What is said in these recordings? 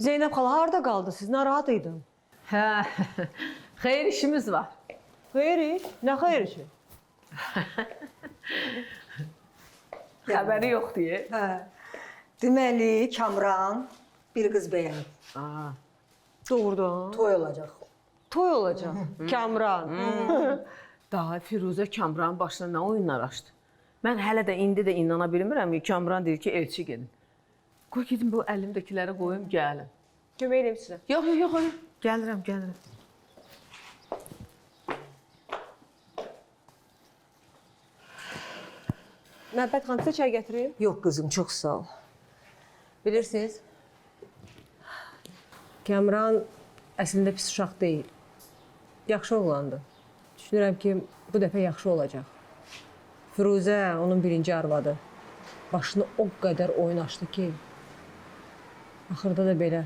Zeynep xala harda qaldı? Siz narahat idin. Hə, xeyir işimiz var. Xeyir iş? Nə xeyir işi? Xəbəri yox deyə. Hə. Deməli, Kamran bir qız bəyənib. Doğrudan. Toy olacaq. Toy olacaq. Kamran. Daha Firuzə Kamranın başına nə oyunlar açdı. Mən hələ də indi də inana bilmirəm ki, Kamran deyir ki, elçi gedin. Qoy gedim bu əlimdəkiləri qoyum, gəlim. Kömək eləyim sizə. Yox, yox, yox. Gəlirəm, gəlirəm. Məhəbbət xanım sizə çay gətirim. Yox qızım, çox sağ ol. Bilirsiniz, Kamran əslində pis uşaq deyil. Yaxşı oğlandı. Düşünürəm ki, bu dəfə yaxşı olacaq. Firuzə, onun birinci arvadı, başını o qədər oyun açdı ki, axırda da belə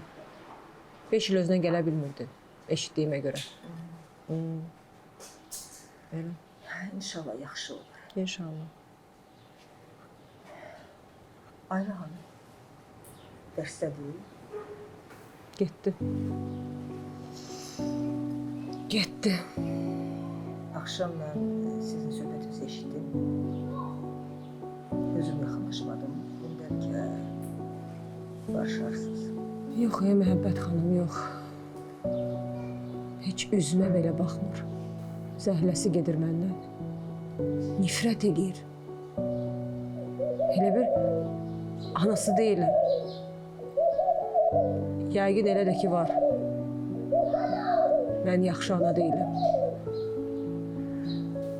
5 il özünə gələ bilmirdi, eşitdiyimə görə. Belə. İnşallah yaxşı olur. İnşallah. Ayla hanım, dərsdə deyil. Getdi. Getdi. Axşam mən sizin söhbətinizi eşitdim. Özüm yaxınlaşmadım. Bəlkə barışarsınız. Yox, Məhəbbət xanım, yox. Heç üzümə belə baxmır. Zəhləsi gedir məndən. Nifrət eləyir. Elə bir anası deyiləm. Yəqin elə də ki var. Mən yaxşı ana deyiləm.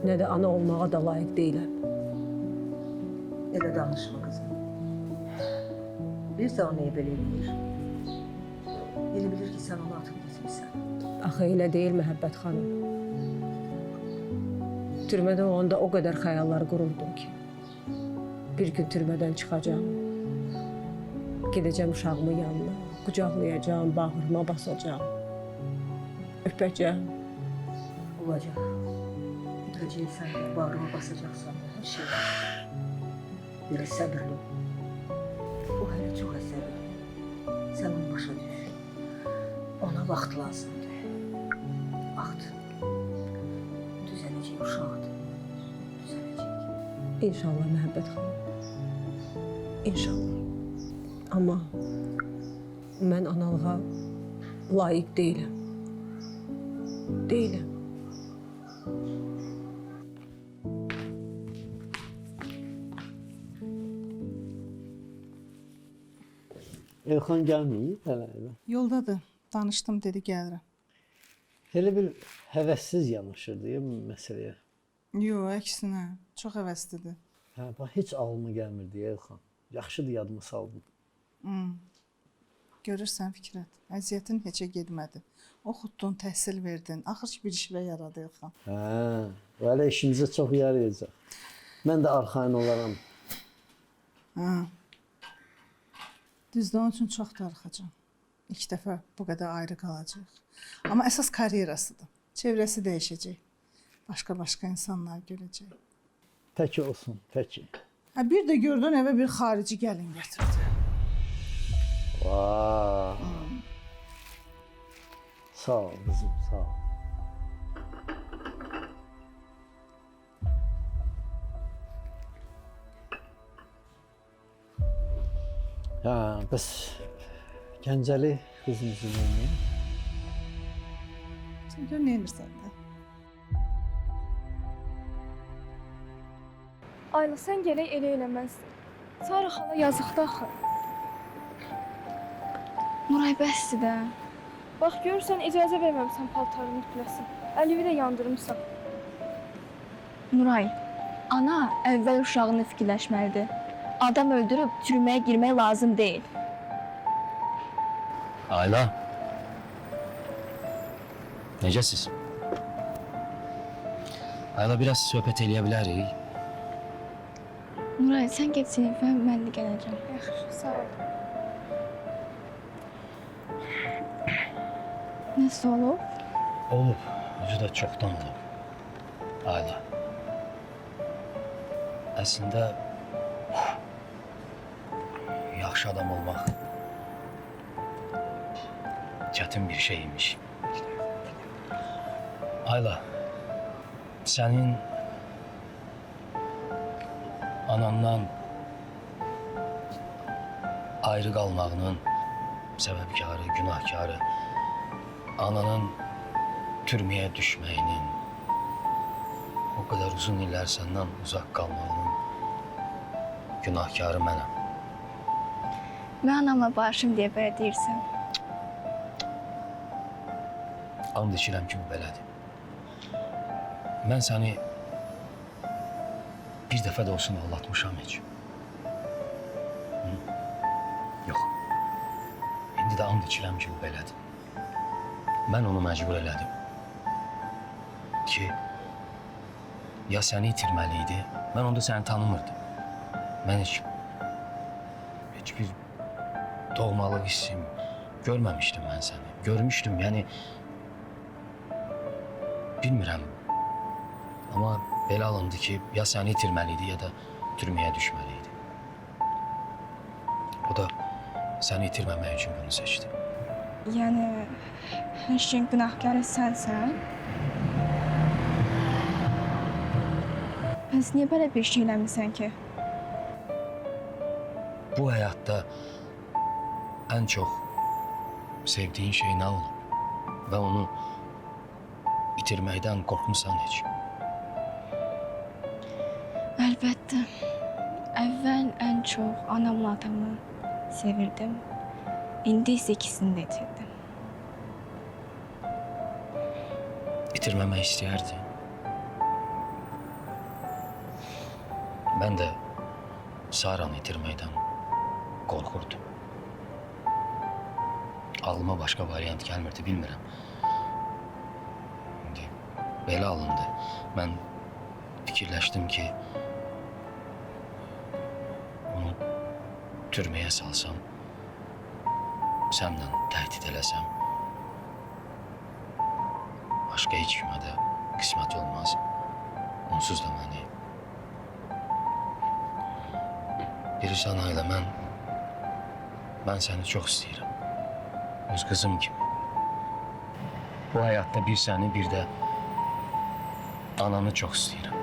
Nə də ana olmağa da layiq deyiləm. Elə danışma qızım. Bilirsə o nəyə belə eləyir? Elə bilir ki, sən onu atıb getmirsən. Axı elə deyil Məhəbbət xanım. Türmədə onda o qədər xəyallar qururdum ki, bir gün türmədən çıxacağam, gedəcəm uşağımın yanına, qucaqlayacağım, bağrıma basacağım, öpəcəm. Olacaq. Öpəcəksən, bağrıma basacaqsan, hər şey var. Belə səbirli ol. O hələ çox əsəbli. Sən onu başa düş. Ona vaxt lazımdır. Vaxt. Düzələcək uşaqdır. Düzələcək. İnşallah Məhəbbət xanım. İnşallah. Amma mən analığa layiq deyiləm. Deyiləm. Elxan gəlməyib hələ. Yoldadır. Danışdım, dedi gəlirəm. Elə bir həvəssiz yanaşırdı ya bu məsələyə. Yox, əksinə. Çox həvəslidir. Hə, bax heç ağlıma gəlmirdi ya Elxan. Yaxşıdır yadıma saldım. Görürsən Fikrət, əziyyətin heçə getmədi. Oxutdun, təhsil verdin. Axır ki bir işvə yaradı Elxan. Hə, belə işimizə çox yarayacaq. Mən də arxayın olaram. Hə. Düzdür, onun üçün çox darıxacam. İlk dəfə bu qədər ayrı qalacaq. Amma əsas karyerasıdır. Çevrəsi dəyişəcək. Başqa insanlar görəcək. Pəki olsun, pəki. Hə, bir də gördün evə bir xarici gəlin gətirdi. Vay. Sağ ol qızım, sağ ol. Hə, bəs Gəncəli qızımızın olmayın. Sən gör, nə edirsən də? Ayla, sən gərək elə eləməzdin. Sara xala yazıqdı axı. Nuray, bəsdir də. Bax, görürsən, icazə verməmsən paltarını ütüləsin. Əlivi də yandırmışsan. Nuray, ana əvvəl uşağını fikirləşməlidir. Adam öldürüb türməyə girmək lazım deyil. Ayla. Necəsiz? Ayla, biraz söhbət eləyə bilərik. Nuray, sən get sinifə, mən də gələcəm. Yaxşı, sağ ol. Nəsə olub? Olub, özü də çoxdan olub. Ayla. Əslində yaxşı adam olmaq çətin bir şeymiş. Ayla, sənin anandan ayrı qalmağının səbəbkarı, günahkarı, ananın türməyə düşməyinin, o qədər uzun illər səndən uzaq qalmağının günahkarı mənəm. Mən anamla barışım deyə belə deyirsən. And içirəm ki, bu belədir. Mən səni bir dəfə də olsun aldatmışam heç. Hı? Yox. İndi də and içirəm ki, bu belədir. Mən onu məcbur elədim. Ki, ya səni itirməli idi, mən onda səni tanımırdım. Mən heç bir doğmalıq hissim görməmişdim mən səni. Görmüşdüm, yəni bilmirəm. Amma belə alındı ki, ya səni itirməli idi, ya da türməyə düşməli idi. O da səni itirməmək üçün bunu seçdi. Yəni hər şeyin günahkarı sənsən? Bəs niyə belə bir şey eləmisən ki? Bu həyatda ən çox sevdiyin şey nə olub? Və onu itirməkdən qorxmusan heç. Əlbəttə. Əvvəl ən çox anamla atamı sevirdim. İndi isə ikisini də itirdim. İtirməmək istəyərdi. Mən də Saranı itirməkdən qorxurdum. Ağlıma başqa variant gəlmirdi, bilmirəm. İndi belə alındı. Mən fikirləşdim ki, onu türməyə salsam, sənlə təhdid eləsəm, başqa heç kimə də qismət olmaz. Onsuz da məni. Bilirsən Ayla, mən səni çox istəyirəm. Öz qızım kimi. Bu həyatda bir səni, bir də ananı çox istəyirəm.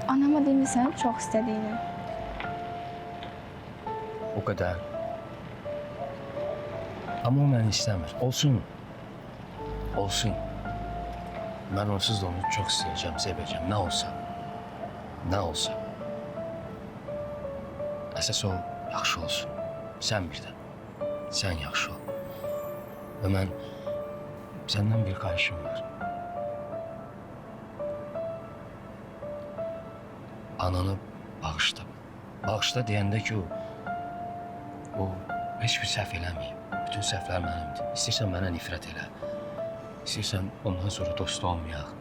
Anama demirsən çox istədiyini. O qədər. Amma o məni istəmir. Olsun. Olsun. Mən onsuz da onu çox istəyəcəm, sevəcəm. Nə olsa. Nə olsa. Əsas o yaxşı olsun. Sən bir də. Sən yaxşı ol. Və mən səndən bir xahişim var. Ananı bağışla. Bağışla deyəndə ki, o heç bir səhv eləməyib. Bütün səhvlər mənimdir. İstəyirsən mənə nifrət elə. İstəyirsən ondan sonra dost olmayaq.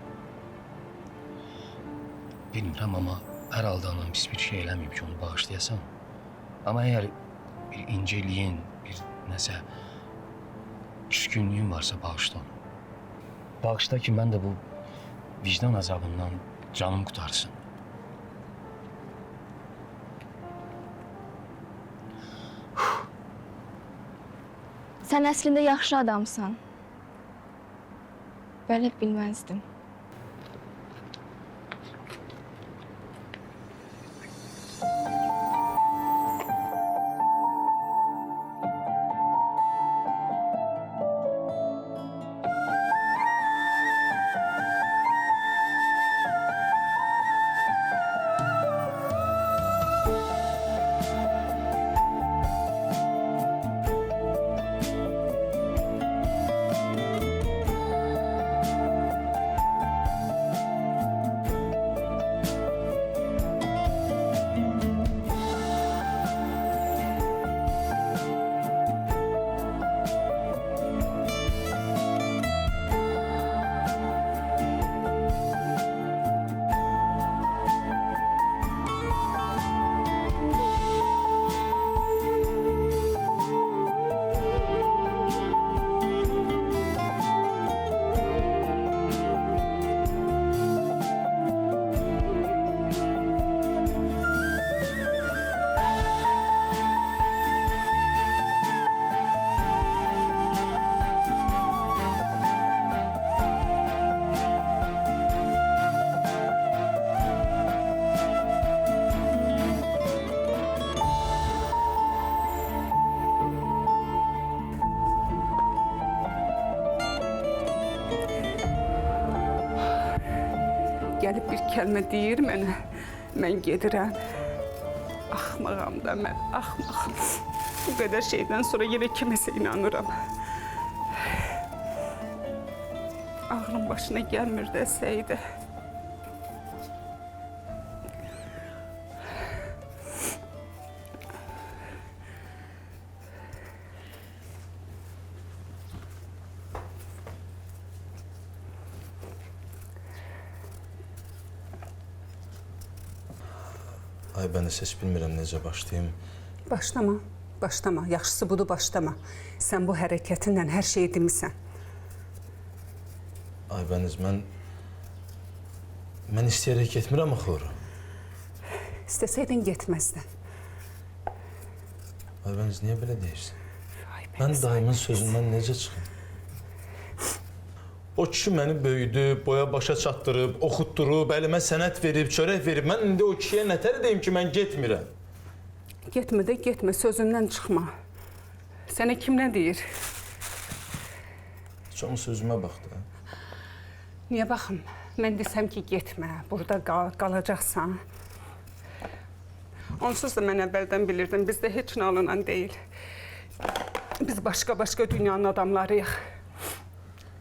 Bilmirəm, amma hər halda anam pis bir şey eləməyib ki, onu bağışlayasan. Amma əgər bir inceliyin, bir nəsə küskünlüyün varsa bağışla onu. Bağışla ki, mən də bu vicdan azabından canım qutarsın. Sən əslində yaxşı adamsan. Belə bilməzdim. gəlib bir kəlmə deyir mənə, mən gedirəm. Axmağam da mən, axmağam. Bu qədər şeydən sonra yenə kiməsə inanıram. Ağlım başına gəlmir də Səidə. Aybəniz, heç bilmirəm necə başlayım. Başlama. Yaxşısı budur, başlama. Sən bu hərəkətinlə hər şeyi demisən. Aybəniz, mən istəyərək getmirəm axı ora. İstəsəydin getməzdin. Aybəniz, niyə belə deyirsən? Mən dayımın sözündən necə çıxım? O kişi məni böyüdü, boya başa çatdırıb, oxutdurub, əlimə sənət verib, çörək verib. Mən indi o kişiyə nətər deyim ki, mən getmirəm? Getmə də getmə, sözündən çıxma. Sənə kim nə deyir? Heç onun sözümə bax da. Niyə baxım? Mən desəm ki, getmə, burada qalacaqsan. Onsuz da mən əvvəldən bilirdim, bizdə heç nə alınan deyil. Biz başqa dünyanın adamlarıyıq.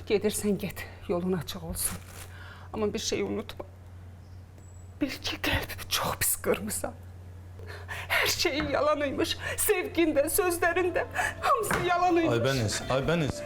Gedirsən get, yolun açıq olsun. Amma bir şey unutma. Bil ki, qəlbimi çox pis qırmısan. Hər şeyin yalanıymış. Sevgin də, sözlərin də, hamısı yalanıymış. Aybəniz.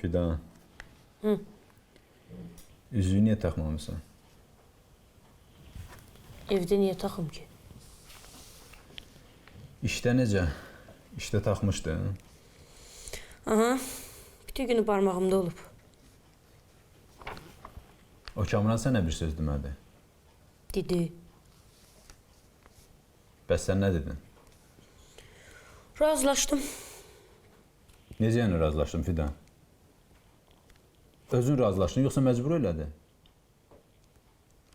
Fidan. Üzüyü niyə taxmamısan? Evdə niyə taxım ki? İşdə necə? İşdə taxmışdın? Aha, bütün günü barmağımda olub. O Kamran sənə bir söz demədi. Dedi. Bəs sən nə dedin? Razılaşdım. Necə yəni razılaşdın Fidan? Özün razılaşdın, yoxsa məcbur elədi?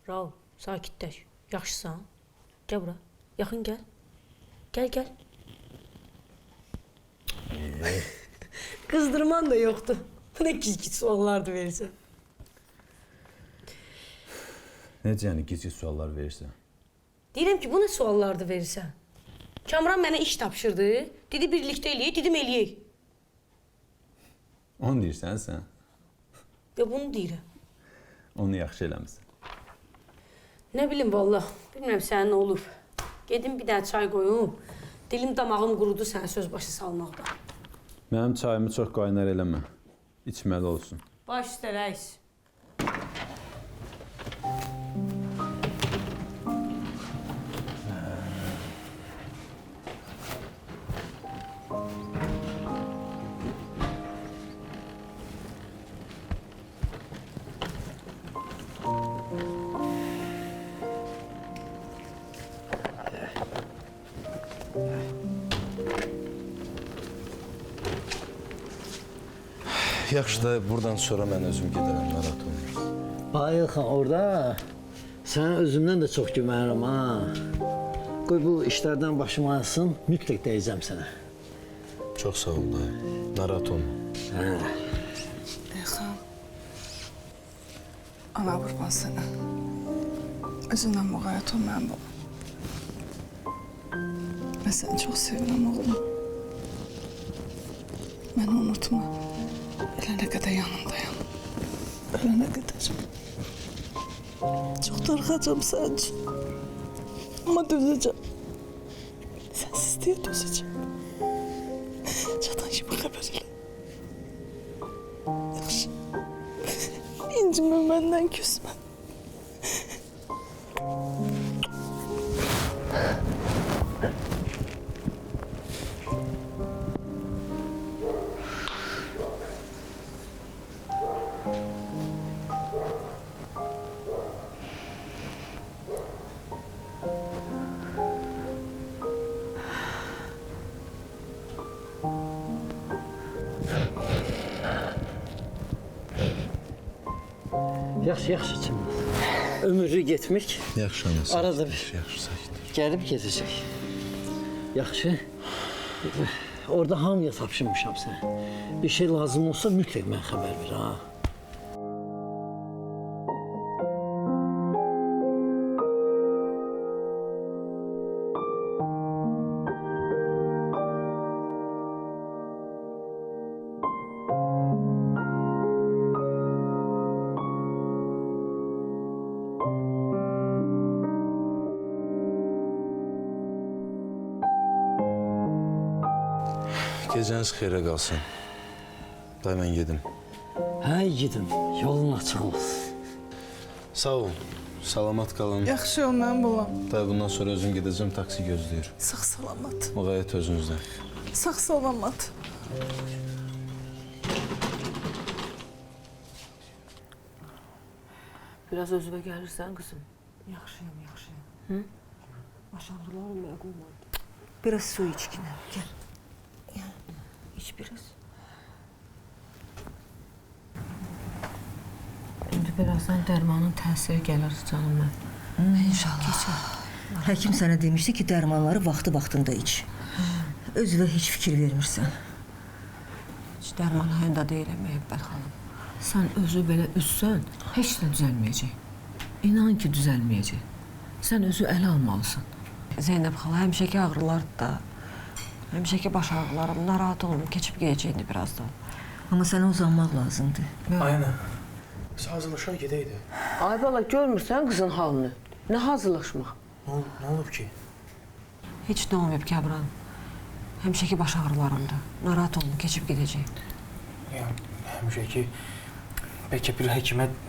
Raul, sakitləş. Yaxşısan? Gəl bura. Yaxın gəl. Gəl. Qızdırman da yoxdur. Bu nə gizgiz suallardı verirsən. Necə yəni gizli suallar verirsən? Deyirəm ki, bu nə suallardı verirsən? Kamran mənə iş tapşırdı. Dedi birlikdə eləyək, dedim eləyək. Onu deyirsən sən? Və bunu deyirəm. Onu yaxşı eləmişsən. Nə bilim vallah, bilmirəm sənin nə olub. Gedim bir dənə çay qoyum. Dilim damağım qurudu sənə söz başı salmaqda. Mənim çayımı çox qaynar eləmə. İçməli olsun. Baş üstə rəis. Yaxşı da buradan sonra mən özüm gedərəm, narahat olma. Bayılxan, orada sənə özümdən də çox güvənirəm, ha. Qoy bu işlərdən başıma alsın, mütləq deyəcəm sənə. Çox sağ ol dayı, narahat olma. Elxan, ana qurban sənə. Özündən müğayət ol mənim baba. Mən səni çox sevirəm oğlum. Məni unutma. Ölənə qədər yanımdayam. Ölənə qədər. Çox darıxacam sənin üçün. Amma dözəcəm. Sənsiz deyə dözəcəm. Çatan kimi xəbər elə. Yaxşı. İncimə məndən küsmə. Yaxşı, yaxşı Çimnaz. Ömürlü getmək Yaxşı ana. arada bir Yaxşı sakit. gəlib gedəcək. Yaxşı. Orada hamıya tapşırmışam sən. Bir şey lazım olsa mütləq mən xəbər ver ha. Gecəniz xeyrə qalsın. Day mən gedim. Hə, gidin. Yolun açıq olsun. Sağ ol. Salamat qalın. Yaxşı ol mənim balam. Day bundan sonra özüm gedəcəm, taksi gözləyir. Sağ salamat. Müğayət özünüzlə. Sağ salamat. Biraz özünə gəlirsən qızım. Yaxşıyam, yaxşıyam. Hı? Baş ağrılarım məqul oldu. Biraz su iç yine. Gel. İç biraz. İndi birazdan dərmanın təsiri gəlir canım mən. İnşallah. Həkim sənə demişdi ki, dərmanları vaxtında iç. Özünə heç fikir vermirsən. Heç dərman hayında deyiləm, Məhəbbət xanım. Sən özü belə üzsən, heç nə düzəlməyəcək. İnan ki, düzəlməyəcək. Sən özü ələ almalısan. Zeynəb xala, həmişəki ağrılardı da, həmişəki baş ağrılarım, narahat olum, keçib gələcəkdi birazdan. Amma sənə uzanmaq lazımdır. Aynen. Biz hazırlaşar gedəydi. Ay bala, görmürsən qızın halını? Nə hazırlaşmaq? Ne olub ki? Heç nə olmayıb Kəbran. Həmişəki baş ağrılarımdır. Narahat olum, keçib gələcək. Yani həmişəki bəlkə bir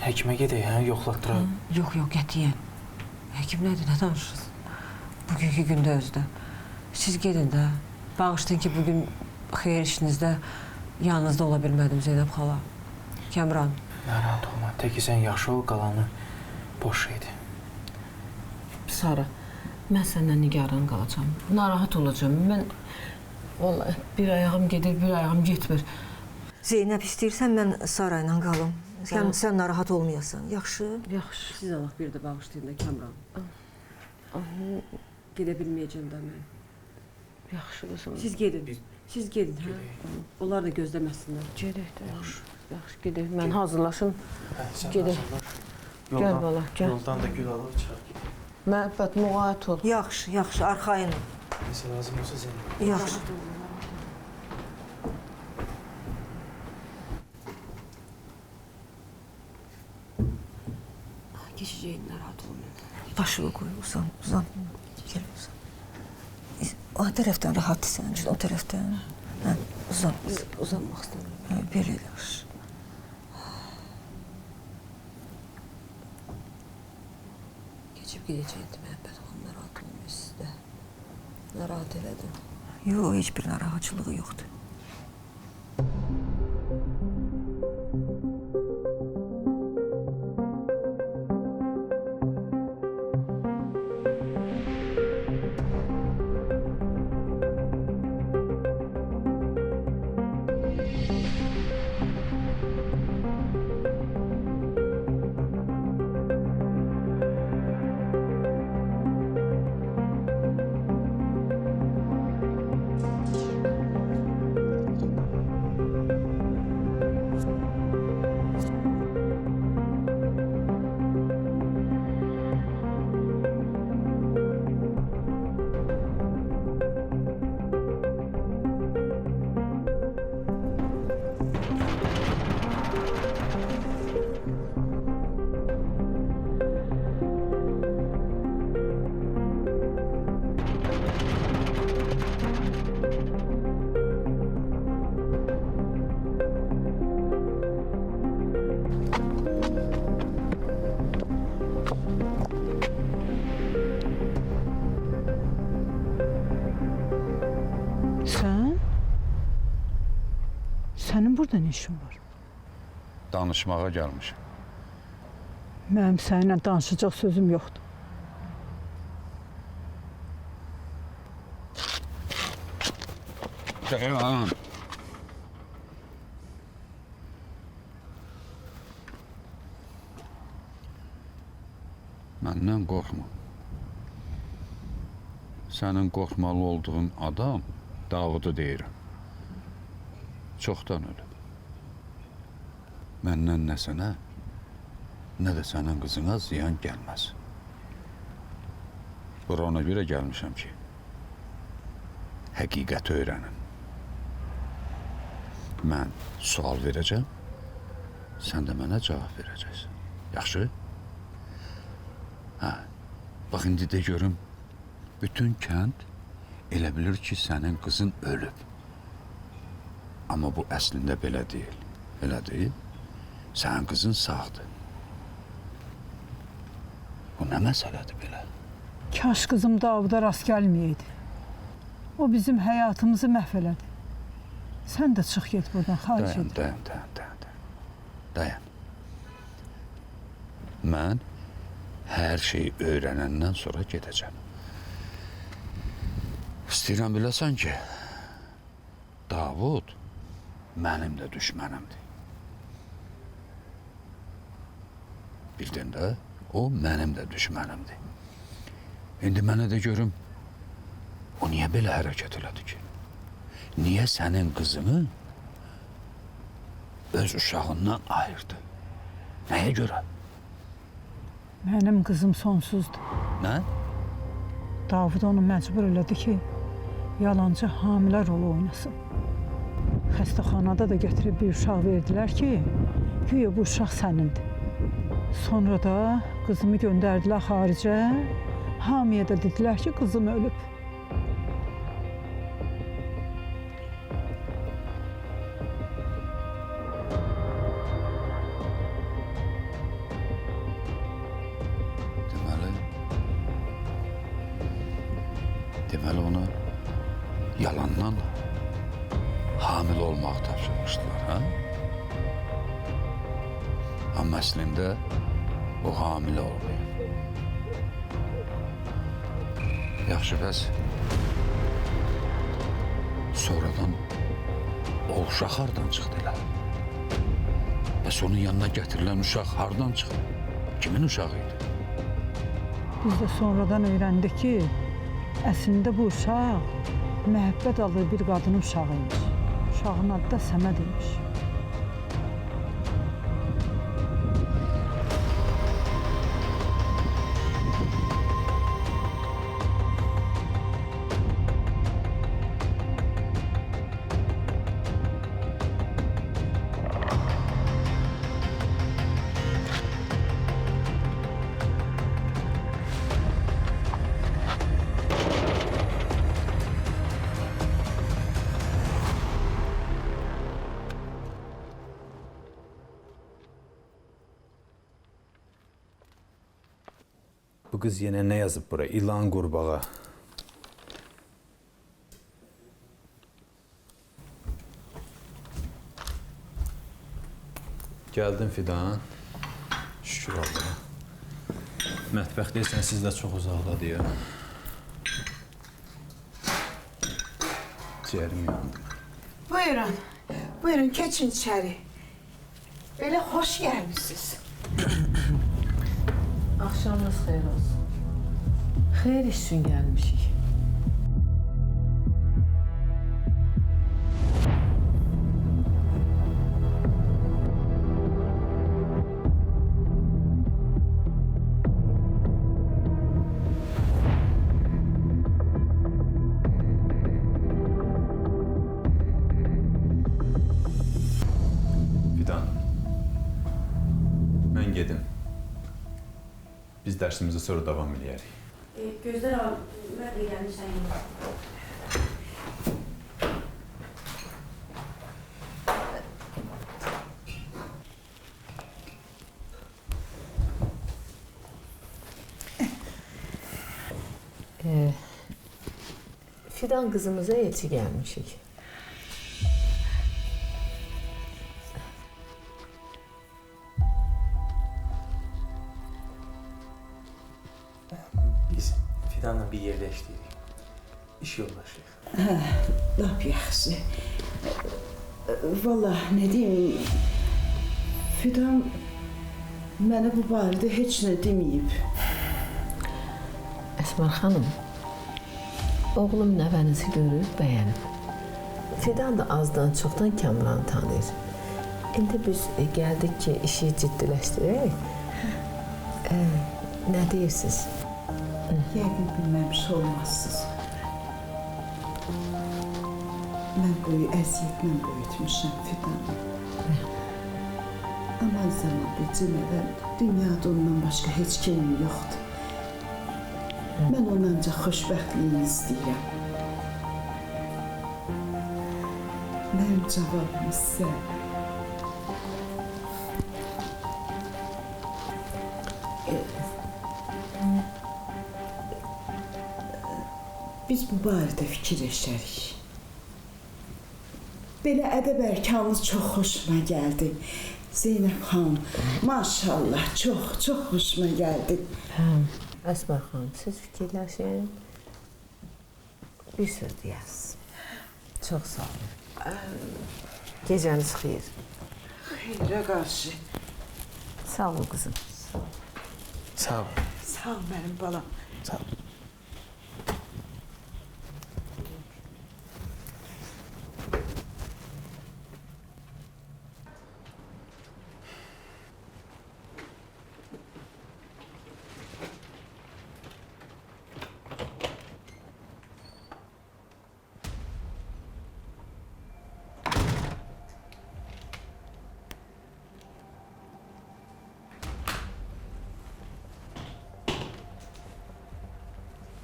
həkimə gedək, hə, yoxlatdıraq. Yox, qətiyyən. Həkim nədir, nə danışırsınız? Bugünkü gündə özdə. Siz gedin də, bağışlayın ki, bugün xeyir işinizdə yanınızda ola bilmədim Zeynəb xala. Kəmran. Narahat olma, təki sən yaxşı ol, qalanı boş şeydir. Sara, mən səndən nigaran qalacağam. Narahat olacağam. Mən vallahi bir ayağım gedir, bir ayağım getmir. Zeynəb, istəyirsən mən Sara ilə qalım. Sən narahat olmayasan. Yaxşı? Yaxşı. Siz Allah bir də bağışlayın da Kəmran. Gedə bilməyəcəm də mən. Yaxşı qızım. Siz gedin. Siz gedin, hə? Onlar da gözləməsinlər. Gedək də. Yaxşı, gedək. Mən hazırlaşım. Hə, sən Gedək. hazırlaş. Gəl bala, gəl. Yoldan da gül alıb çıxar. Məhəbbət, müğayət ol. Yaxşı, arxayın ol. Nəsə lazım olsa Zeynep. Yaxşı. Keçəcəyin, narahat olmayın. Başını qoy, uzan. Gel uzan. O tərəfdən rahatdır sənin üçün, o tərəfdən. Hə, Uzanmaq istəmirəm. Hə, belə yaxşı. Keçib gedəcəkdi Məhəbbət xanım, narahat olmayın siz də. Narahat elədim. Yox, heç bir narahatçılığı yoxdur. Sənin burada nə işin var? Danışmağa gəlmişəm. Mənim səninlə danışacaq sözüm yoxdur. Ceylan. Məndən qorxma. Sənin qorxmalı olduğun adam Davudu deyirəm. Çoxdan ölüb. Məndən nə sənə, nə də sənin qızına ziyan gəlməz. Bura ona görə gəlmişəm ki, həqiqəti öyrənin. Mən sual verəcəm, sən də mənə cavab verəcəksən. Yaxşı? Hə, bax indi də görüm, bütün kənd elə bilir ki, sənin qızın ölüb. Amma bu əslində belə deyil. Elə deyil? Sənin qızın sağdır. Bu nə məsələdir belə? Kaş qızım Davuda rast gəlməyəydi. O bizim həyatımızı məhv elədi. Sən də çıx get buradan, xaric et. Dayan. Mən hər şeyi öyrənəndən sonra gedəcəm. İstəyirəm biləsən ki, Davud mənim də düşmənimdir. Bildin də, o mənim də düşmənimdir. İndi mənə də görüm, o niyə belə hərəkət elədi ki? Niyə sənin qızını öz uşağından ayırdı? Nəyə görə? Mənim qızım sonsuzdur. Nə? Davud onu məcbur elədi ki, yalancı hamilə rolu oynasın. Xəstəxanada da gətirib bir uşaq verdilər ki, güya bu uşaq sənindir. Sonra da qızımı göndərdilər xaricə, hamiyə də dedilər ki, qızım ölüb. Deməli ona yalandan hamile olmağı tapşırmışdılar, ha? Amma əslində o hamile olmayıb. Yaxşı, bəs sonradan o uşaq hardan çıxdı elə? Bəs onun yanına gətirilən uşaq hardan çıxdı? Kimin uşağı idi? Biz də sonradan öyrəndik ki, əslində bu uşaq məhəbbət aldığı bir qadının uşağıymış. Uşağın adı da Səməd imiş. Bu qız yenə nə yazıb bura? İlan qurbağa. Gəldin Fidan. Şükür Allah'a. Mətbəxdəysən, siz də çox uzaqdadır ya. Ciyərim yandı. Buyurun, buyurun keçin içeri. Böyle hoş gelmişsiniz. Axşamınız xeyir olsun. Xeyir iş üçün gəlmişik. Fidan, mən gedim. Biz dərsimizi sonra davam edərik. Gözler abi, ben de gelmişsen yine. Fidan qızımıza elçi gəlmişik. Biz Fidan'la bir yerdə işləyirik. İş yoldaşıyıq. Lap yaxşı. Vallahi ne diyeyim, Fidan mənə bu barədə heç nə deməyib. Əsmər xanım, oğlum nəvənizi görüb, bəyənib. Fidan da azdan çoxdan Kamranı tanıyır. İndi biz gəldik ki, işi ciddiləşdirək. Nə deyirsiniz? Yəqin bilməmiş olmazsınız. Mən boyu əziyyətlə böyütmüşəm Fidanı. Aman zaman bilcəmədən dünyada ondan başqa heç kimim yoxdur. Mən onun ancaq xoşbəxtliyini istəyirəm. Mənim cavabım sizə. Biz bu barədə fikirləşərik. Belə ədəb ərkanınız çox xoşuma gəldi. Zeynəb xanım, maşallah, çox xoşuma gəldi. Əsmər xanım, siz fikirləşin. Bir söz deyəsiniz. Çox sağ olun. Gecəniz xeyir. Xeyrə qarşı. Sağ ol qızım. Sağ ol. Sağ ol mənim balam. Sağ ol.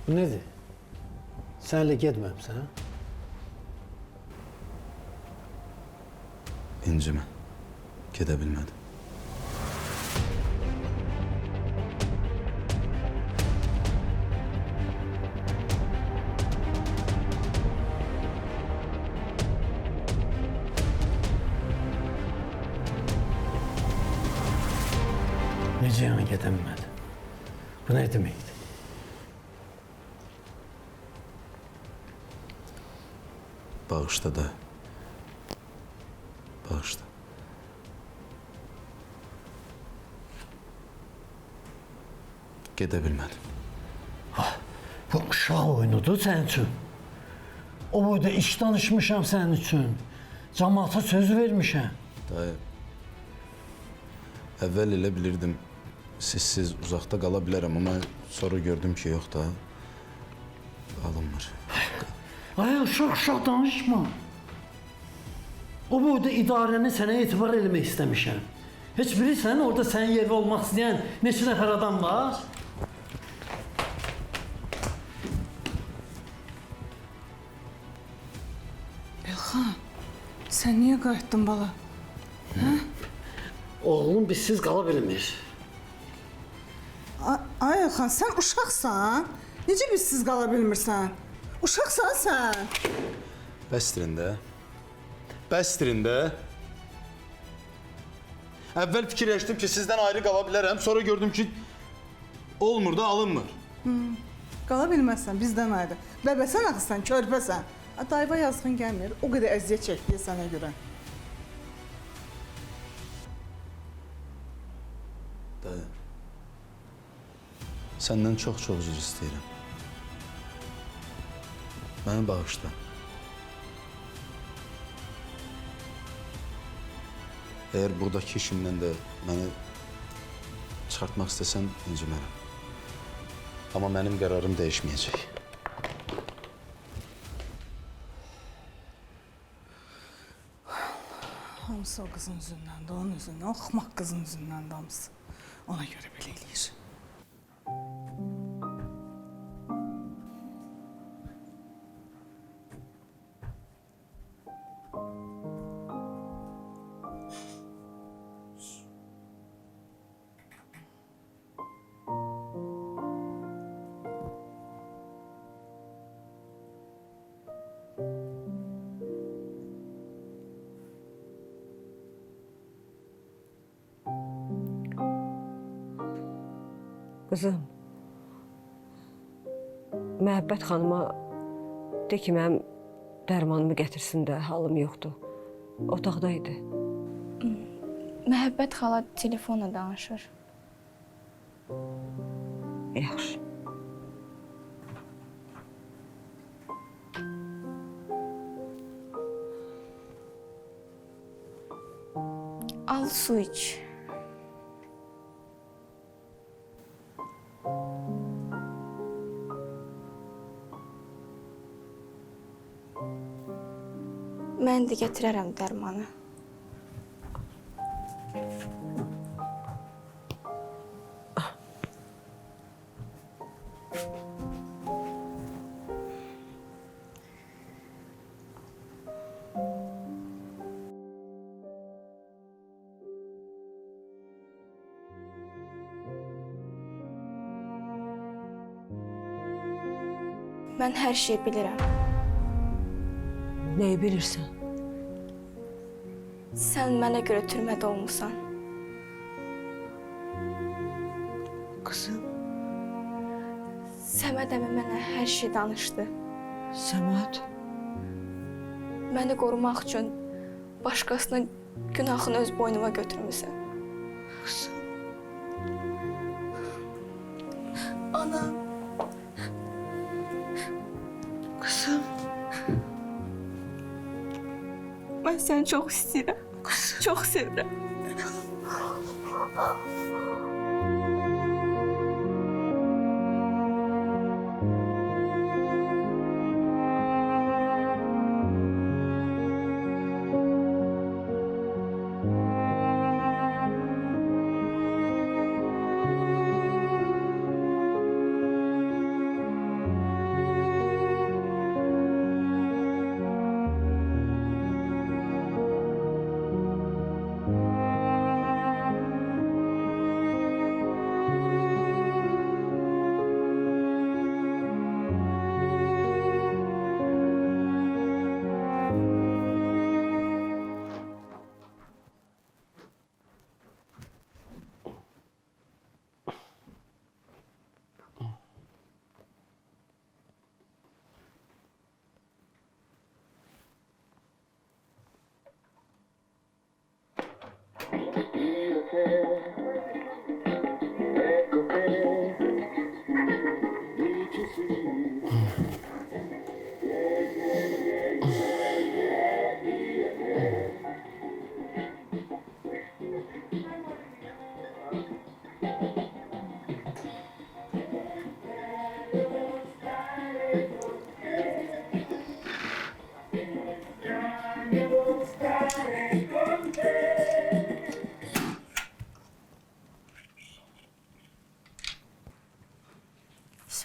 Bu nədir? Sən elə getməmsən, hə? İncimə, gedə bilmədim. Necə yana gedə bilmədim? Bu nə deməkdir? Bağışla da. Bağışla. Gedə bilmədim. Bu uşaq oyunudur sənin üçün. O boyda iş danışmışam sənin üçün. Cəmaata söz vermişəm. Dayı, əvvəl elə bilirdim, sizsiz uzaqda qala bilərəm, amma sonra gördüm ki, yox da, alınmır. Ay, uşaq danışma. O boyda idarəni sənə etibar eləmək istəmişəm. Heç bilirsən, orada sənin yerli olmaq istəyən neçə nəfər adam var? Elxan, sən niyə qayıtdın bala? Oğlum bizsiz qala bilmir. Ay Elxan, sən uşaqsan. Necə bizsiz qala bilmirsən? Uşaqsan sən. Bəstirin də. Bəstirin də. Əvvəl fikirləşdim ki, sizdən ayrı qala bilərəm, sonra gördüm ki, olmur da, alınmır. Qala bilməzsən, bizdən ayrı. Bəbəsən axısan, körpəsən. Dayva yazğın gəlmir, o qədər əziyyət çəkdiyə sənə görə. Dayı, səndən çox üzr istəyirəm. Məni bağışla. Əgər buradakı işimdən də məni çıxartmaq istəsən, incimərəm. Amma mənim qərarım dəyişməyəcək. Hamısı o qızın üzündən də, onun üzündən, o xmaq qızın üzündən də hamısı. Ona görə belə eləyir. Qızım, Məhəbbət xanıma de ki, mənim dərmanımı gətirsin də, halım yoxdur. Otaqdaydı. Məhəbbət xala telefonla danışır. Yaxşı. su iç. Mən də gətirərəm dərmanı. Mən hər şeyi bilirəm. Nəyi bilirsən? Sən mənə görə türmədə olmusan. Qızım, Səməd əmi mənə hər şey danışdı. Səməd. Məni qorumaq üçün başqasının günahını öz boynuma götürmüsən. Qızım. Ana. Qızım. Mən səni çox istəyirəm. Çox sevirəm.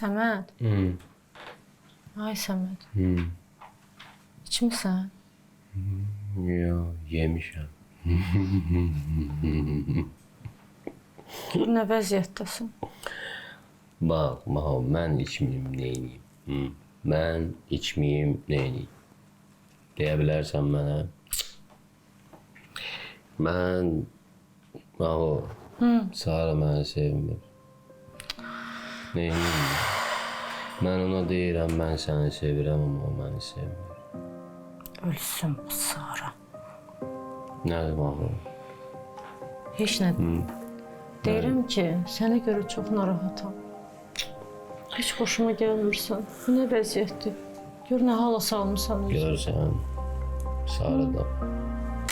Səməd. Ay Səməd. İçmisən? Yox, yemişəm. Nə vəziyyətdəsin? Bax, mən içməyim, neyniyim? Mən içməyim, neyniyim? Deyə bilərsən mənə? Mən, Sara məni sevmir. Neyniyim? Mən ona deyirəm, mən səni sevirəm, amma o məni sevmir. Ölsün bu Sara. Nədir Maho? Heç nə. Deyirəm ki, sənə görə çox narahatam. Heç xoşuma gəlmirsən. Bu nə vəziyyətdir? Gör nə hala salmısan özünü. Görsən,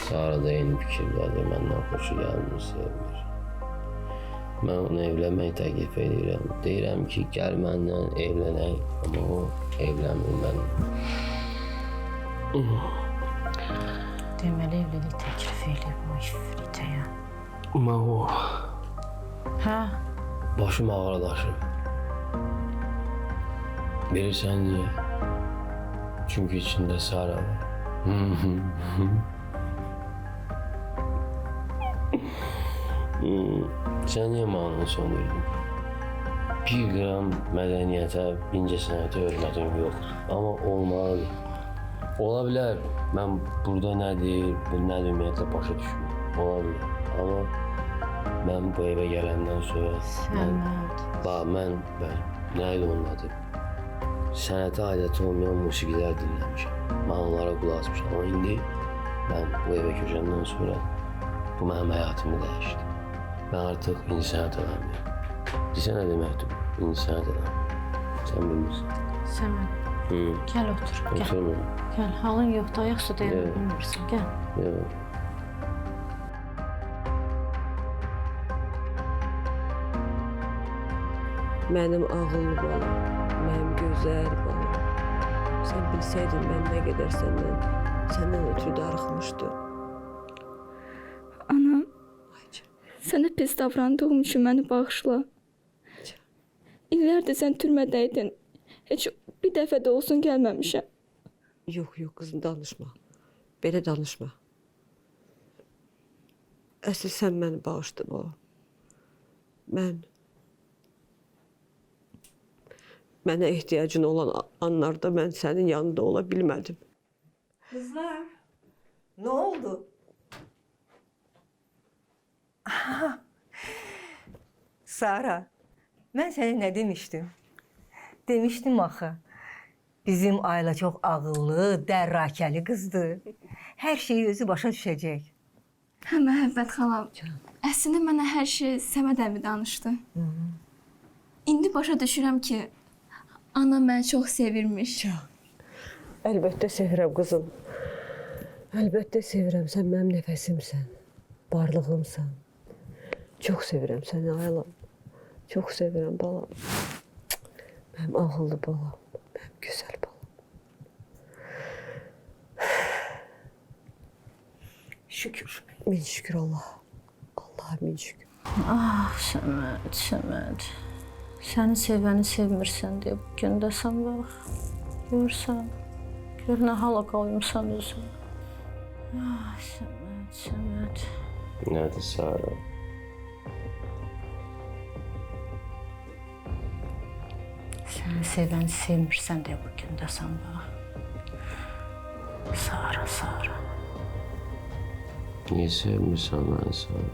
Sara da eyni fikirdədir, məndən xoşu gəlmir, sevmir. Mən onu evlənmək təklif edirəm. Deyirəm ki, gəl məndən evlənək, amma o evlənmir mənimlə. Deməli evlilik təklif eləyib o ifritəyə. Maho. Hə? Başım ağrıdaşır. Bilirsən niyə? Çünki içində Sara var. Sən niyə mənə söndürdün? Bir qram mədəniyyətə, incəsənətə hörmətim yoxdur. Amma olmalıdır. Ola bilər, mən burada nədir, bu nədir ümumiyyətlə başa düşmürəm. Ola bilər. Amma mən bu evə gələndən sonra... Səməd. Mən nə idi onun adı? Sənətə adəti olmayan musiqilər dinləmişəm. Mən onlara qulaq asmışam. Amma indi mən bu evə köçəndən sonra bu mənim həyatımı dəyişdi. Mən artıq insənət adamıyam. Desə nə deməkdir bu? İnsənət adamıyam. Sən bilmirsən. Səməd, gəl otur, gəl. Oturmuyorum. Gəl, halın yoxdur, ayaq üstə dayanıb bilmirsən, gəl. Yox. Mənim ağıllı balam, mənim gözəl balam. Sən bilsəydin mən nə qədər səndən ötürü darıxmışdım. Ana, sənə pis davrandığım üçün məni bağışla. İllərdir sən türmədəydin. Heç bir dəfə də olsun gəlməmişəm. Yox, qızım, danışma. Belə danışma. Əsl sən məni bağışla, balam. Mənə ehtiyacın olan anlarda mən sənin yanında ola bilmədim. Kızlar, ne oldu? Aha, Sara, ben sana ne demiştim? Demiştim axı. Bizim Ayla çox ağıllı, dərrakəli qızdır. Hər şeyi özü başa düşəcək. Hə, Məhəbbət xalam. Əslində mənə hər şey Səməd əmi danışdı. İndi başa düşürəm ki, ana məni çox sevirmiş. Əlbəttə sevirəm, qızım. Əlbəttə sevirəm. Sən mənim nəfəsimsən, varlığımsan. Çox sevirəm səni, Aylam. Çox sevirəm, balam. Mənim ağıllı balam, mənim gözəl balam. Şükür. Min şükür Allah. Allah'a min şükür. Ah, Səməd. Səni sevəni sevmirsən deyə bu gün də sən bax. Görsən, gör nə hala qoymuşsan özünü. Ah, Səməd. Nədir Sara? Səni sevəni sevmirsən deyə bu gün də sən bax. Sara. Niyə sevmirsən məni Sara?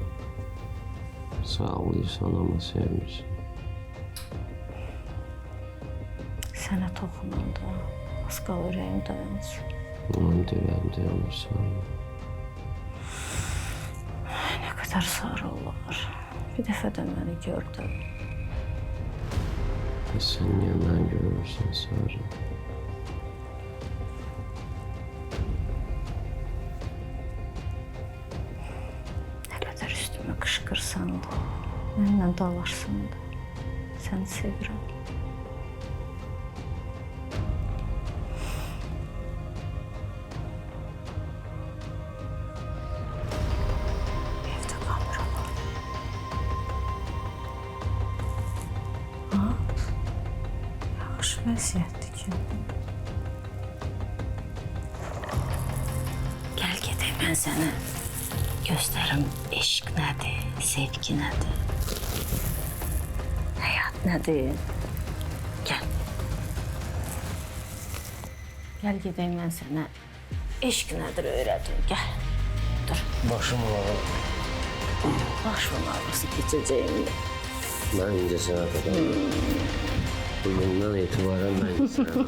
Sağlayırsan amma sevmirsən. Sənə toxunanda az qal ürəyim dayansın. Onun ürəyim dayanırsan. Nə qədər sarı olar. Bir dəfə də məni gördün. Sən niyə məni görürsən Sara? Nə qədər üstümə qışqırsan da, mənimlə dalaşsan da, səni sevirəm. Evdə kamera var. Ha? Yaxşı vəziyyətdir ki. Gəl gedək mən sənə. Göstərim eşq nədir, sevgi nədir, həyat nədir. Gəl. Gəl gedək mən sənə eşq nədir öyrədim. Gəl. Dur. Başım ağrır. Başımın ağrısı keçəcəyim. Mən incə sənə adamım. Bugündən etibarən mən sənə.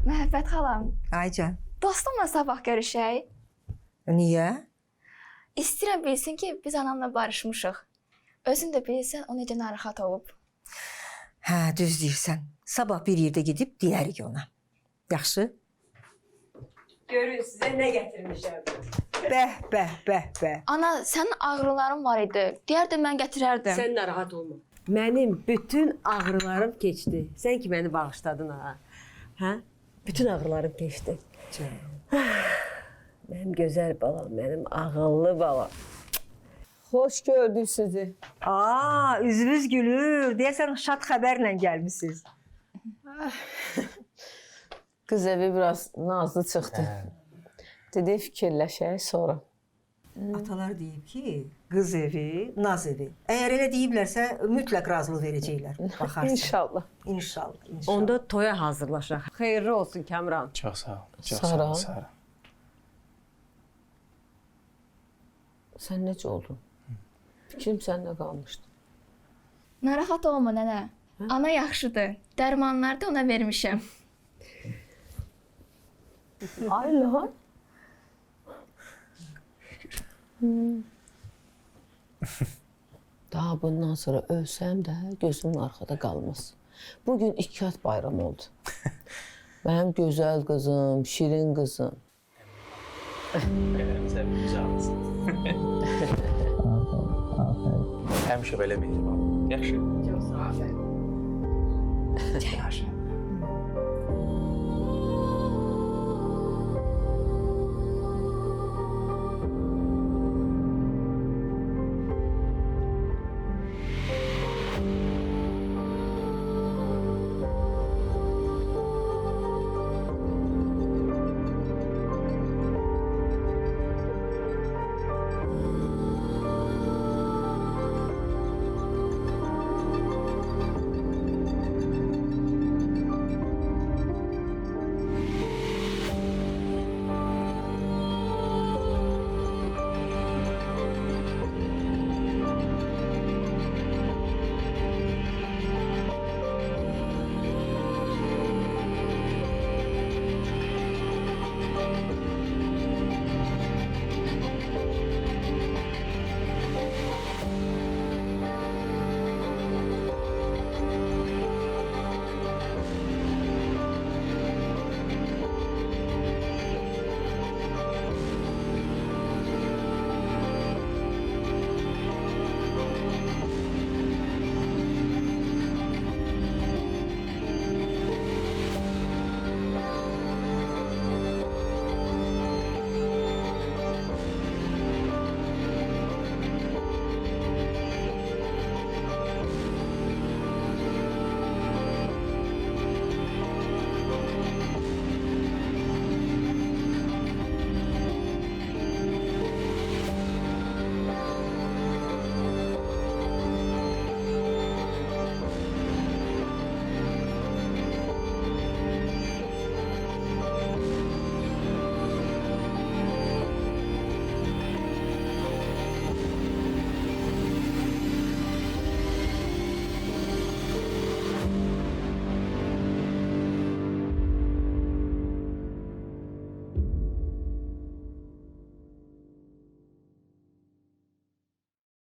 Məhəbbət xalam, Aycan, dostumla sabah görüşək. niyə? İstəyirəm bilsin ki, biz anamla barışmışıq. Özün də bilirsən, o necə narahat olub. Hə, düz deyirsən. Sabah bir yerdə gedib deyərik ona. Yaxşı? Görün sizə nə gətirmişəm. Bəh. Ana, sənin ağrıların var idi. Deyərdim mən gətirərdim. Sən narahat olma. Mənim bütün ağrılarım keçdi. Sən ki məni bağışladın ha. Hə? Bütün ağrılarım keçdi. Mənim gözəl balam, mənim ağıllı balam. Xoş gördük sizi. Üzünüz gülür. Deyəsən şad xəbərlə gəlmisiniz. Qız evi biraz nazlı çıxdı. Dedi fikirləşək sonra. Atalar deyib ki, qız evi, naz evi. Əgər elə deyiblərsə, mütləq razılıq verəcəklər. Baxarsan. İnşallah. Onda toya hazırlaşaq. Xeyirli olsun Kəmran. Çox sağ ol. Çox Sara. sağ ol Sara. Sən necə oldun? Fikrim səndə qalmışdı. Narahat olma nənə. Ana yaxşıdır. Dərmanları da ona vermişəm. Ayla. Daha bundan sonra ölsəm də gözümün arxada qalmaz. Bugün ikiat bayram oldu. Mənim gözəl qızım, şirin qızım. Həmişə belə mehriban. Yaxşı. Aferin. Yaxşı.